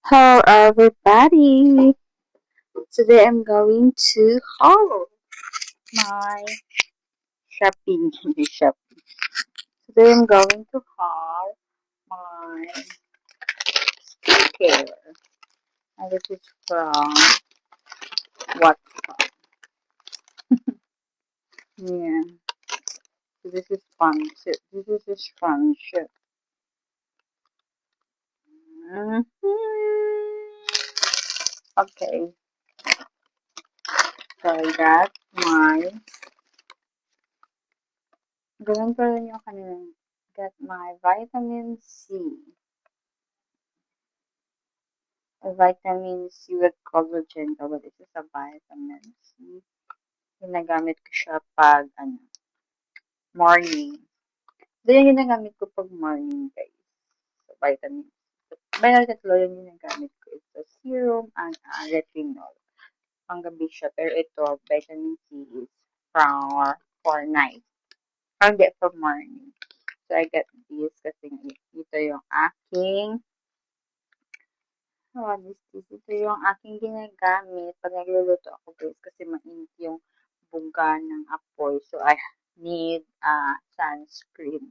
Hello everybody! Today I'm going to haul my shopping. Shopping. Today I'm going to haul my skincare. And this is from what? Yeah. So this is fun. So this is fun. Shop. Mhm. Okay. So I got my ganun pa rin yung kanina. Got my vitamin C. A vitamin C with collagen. But this is a vitamin C. Ginagamit ko siya pag, morning. Ito yung ginagamit ko pag morning, guys. So, vitamin C. Bayal tatlo yung ginagamit ko. Ito, serum and retinol. Panggabi siya. Pero ito, vitamin C is for night. Or hindi, for morning. So, I got this kasi ito yung aking ito yung aking ginagamit pag nagluluto ako, guys, kasi mainit yung buga ng apoy. So, I need sunscreen.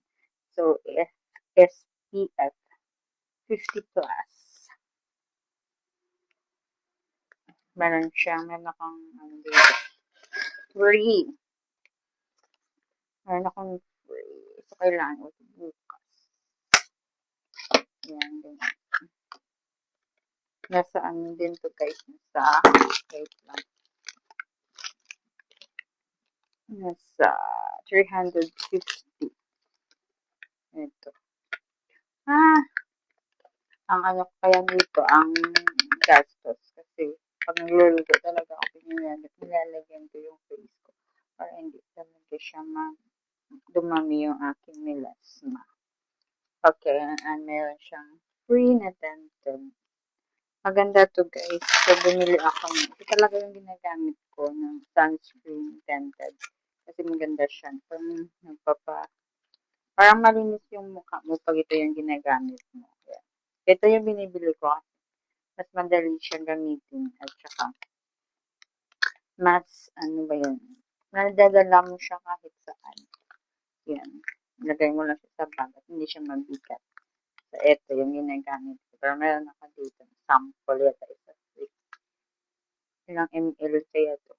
So, SPF 50 plus. Meron akong, free. Meron akong free. So, kailangan ko bukas. Yan, din. Nasa din to, guys. Wait lang. Nasa 350. Ito. Ang kaya dito, ang gastos. Kasi, pag nagluluto talaga ako, nilalagyan ko yung face ko. Para hindi talaga siya dumami yung aking melasma. Okay, and meron siyang free na dental. Maganda to, guys. So, bumili ako. Ito talaga yung ginagamit ko ng sunscreen dental. Kasi maganda siya. Parang malinis yung mukha mo pag ito yung ginagamit mo. Yan. Ito yung binibili ko. Mas madali siyang gamitin. At saka, mas, nadadala mo siya kahit saan. Yan. Lagay mo lang siya sa bag at hindi siya mabigat. So, ito yung ginagamit ko. Pero meron ako dito. Sample yata isa. Ilang ml kaya ito.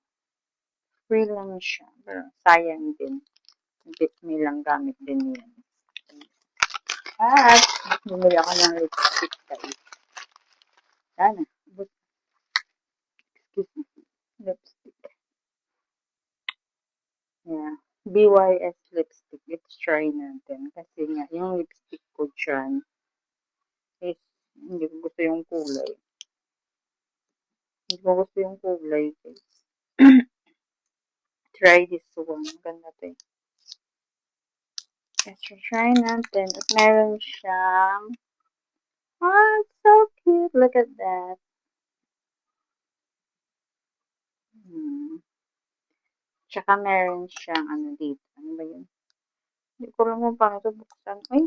Free lang siya. Pero sayang din. May lang gamit din yan. At, bumili ako ng lipstick, guys. Sana. Excuse me. Lipstick. Yeah. BYS lipstick. Let's try natin. Kasi nga, yung lipstick ko dyan is, hindi ko gusto yung kulay. Hindi ko gusto yung kulay, guys. Try this one. Ganda to eh. Let's try natin. At meron siyang, it's so cute. Look at that. Tsaka meron siyang dito. Ano ba yun? Hindi ko alam kung paano ito buksan. Ay!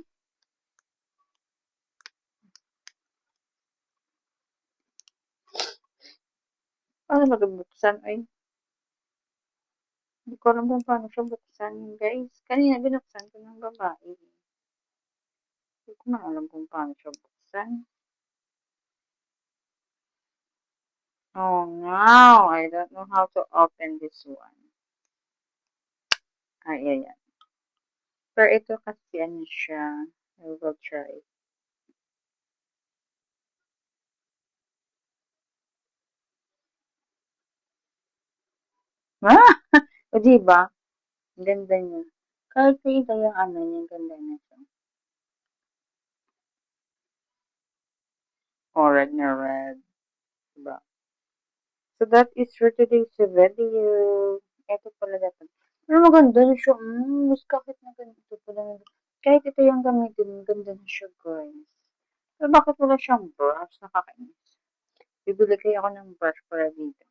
Paano ba ito buksan? Ay! Hindi ko alam kung paano siya buksan, guys. Kanina binuksan ko ng babae. Hindi ko na alam kung paano siya buksan. Oh no! I don't know how to open this one. Ay, ayan. Pero ito kasi siya. I will try. O, diba? Ang ganda niya. Kahit ito yung yung ganda niya siya. Red na red. Diba? So, that is for today's video. Ito pala dapat. Pero maganda na siya. Mas kahit na ganito pala. Kahit ito yung gamitin, ganda na siya, guys. So, bakit wala siyang brush? Nakakainis. Bibili kayo ako ng brush para dito.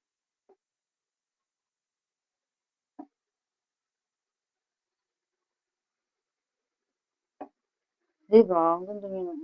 Diba? Ang ganda niya.